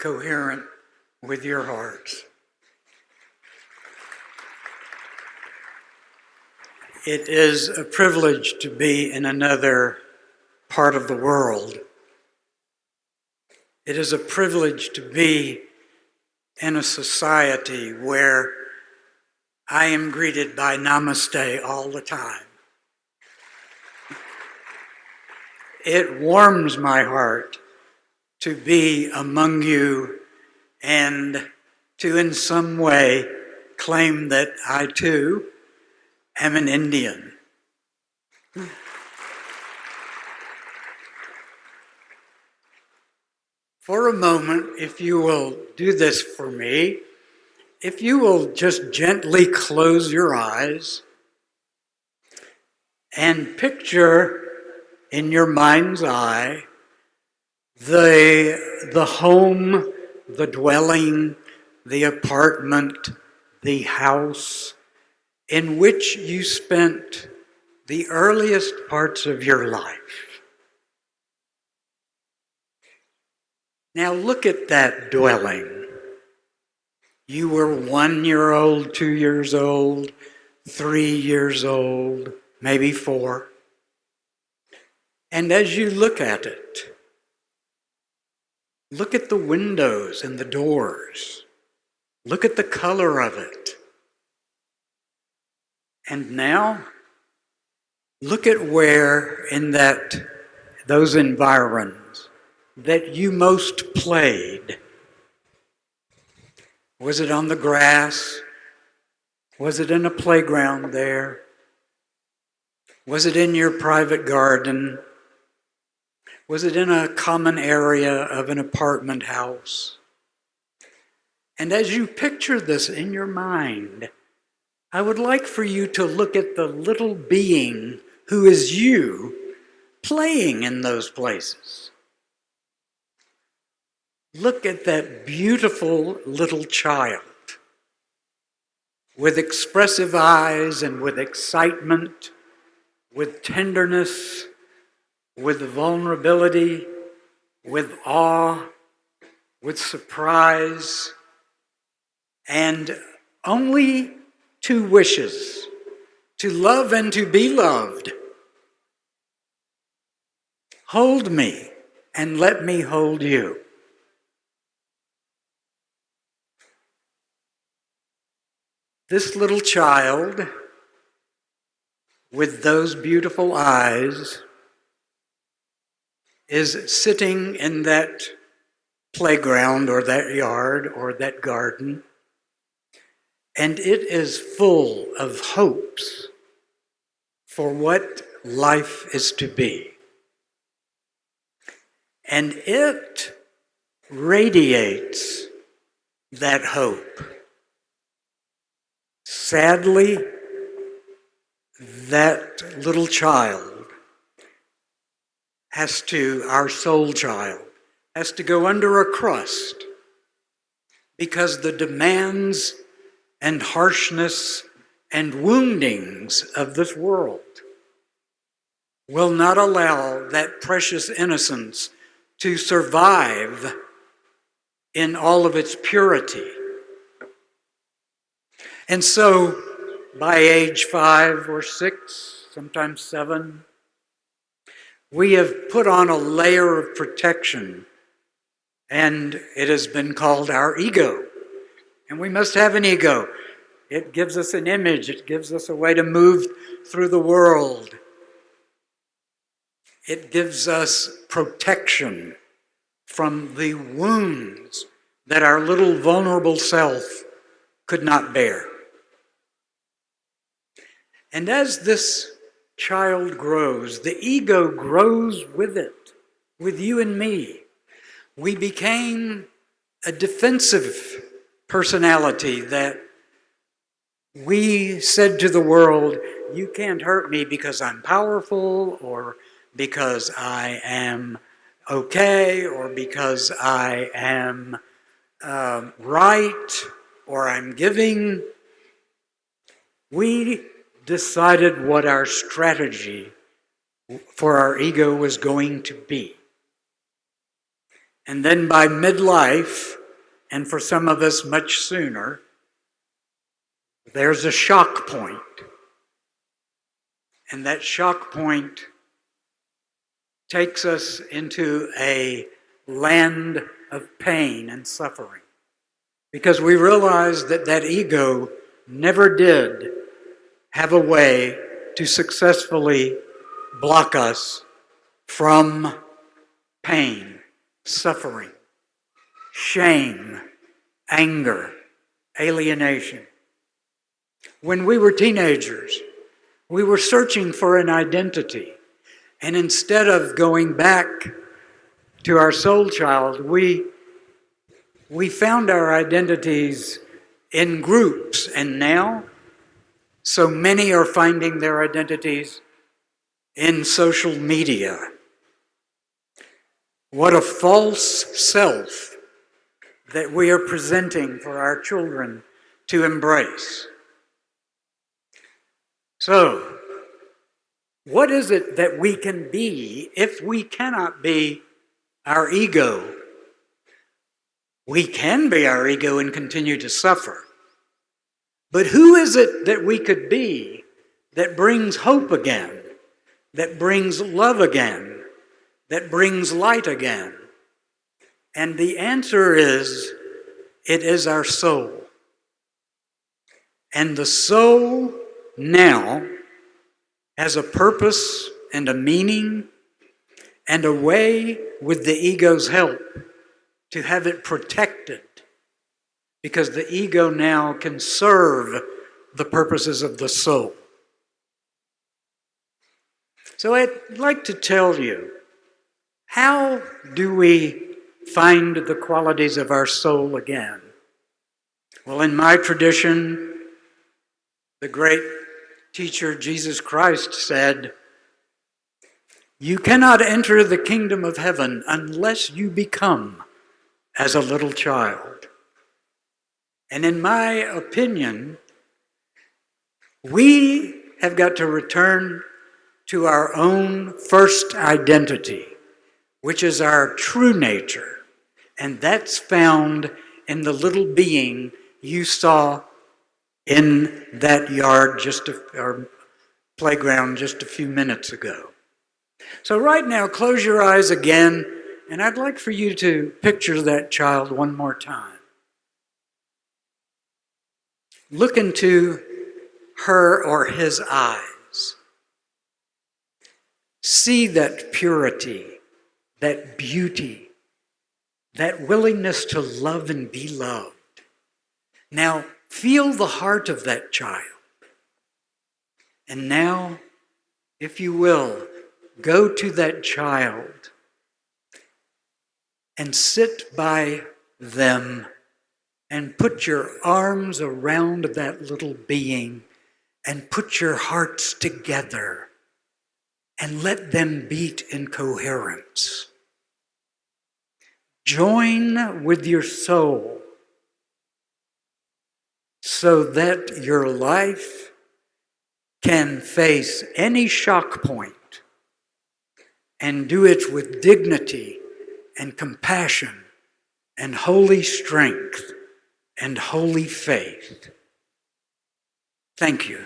coherent with your hearts. It is a privilege to be in another part of the world. It is a privilege to be in a society where I am greeted by namaste all the time. It warms my heart to be among you and to in some way claim that I too am an Indian. For a moment, if you will do this for me, if you will just gently close your eyes and picture in your mind's eye the home, the dwelling, the apartment, the house in which you spent the earliest parts of your life. Now look at that dwelling. You were 1 year old, 2 years old, 3 years old, maybe 4. And as you look at it, look at the windows and the doors. Look at the color of it. And now, look at where in those environs that you most played. Was it on the grass? Was it in a playground there? Was it in your private garden? Was it in a common area of an apartment house? And as you picture this in your mind, I would like for you to look at the little being who is you playing in those places. Look at that beautiful little child with expressive eyes and with excitement, with tenderness, with vulnerability, with awe, with surprise, and only 2 wishes: to love and to be loved. Hold me and let me hold you. This little child with those beautiful eyes is sitting in that playground or that yard or that garden, and it is full of hopes for what life is to be. And it radiates that hope. Sadly, that little child our soul child, has to go under a crust because the demands and harshness and woundings of this world will not allow that precious innocence to survive in all of its purity. And so, by age 5 or 6, sometimes 7, we have put on a layer of protection, and it has been called our ego. And we must have an ego. It gives us an image. It gives us a way to move through the world. It gives us protection from the wounds that our little vulnerable self could not bear. And as this child grows, the ego grows with it, with you and me. We became a defensive personality that we said to the world, you can't hurt me because I'm powerful, or because I am okay, or because I am right, or I'm giving. We decided what our strategy for our ego was going to be. And then by midlife, and for some of us much sooner, there's a shock point. And that shock point takes us into a land of pain and suffering. Because we realize that that ego never did have a way to successfully block us from pain, suffering, shame, anger, alienation. When we were teenagers, we were searching for an identity. And instead of going back to our soul child, we found our identities in groups. And now, so many are finding their identities in social media. What a false self that we are presenting for our children to embrace. So, what is it that we can be if we cannot be our ego? We can be our ego and continue to suffer. But who is it that we could be that brings hope again, that brings love again, that brings light again? And the answer is, it is our soul. And the soul now has a purpose and a meaning and a way, with the ego's help, to have it protected. Because the ego now can serve the purposes of the soul. So I'd like to tell you, how do we find the qualities of our soul again? Well, in my tradition, the great teacher Jesus Christ said, "You cannot enter the kingdom of heaven unless you become as a little child." And in my opinion, we have got to return to our own first identity, which is our true nature. And that's found in the little being you saw in that yard or playground just a few minutes ago. So right now, close your eyes again, and I'd like for you to picture that child one more time. Look into her or his eyes. See that purity, that beauty, that willingness to love and be loved. Now, feel the heart of that child. And now, if you will, go to that child and sit by them and put your arms around that little being and put your hearts together and let them beat in coherence. Join with your soul so that your life can face any shock point and do it with dignity and compassion and holy strength and holy faith. Thank you.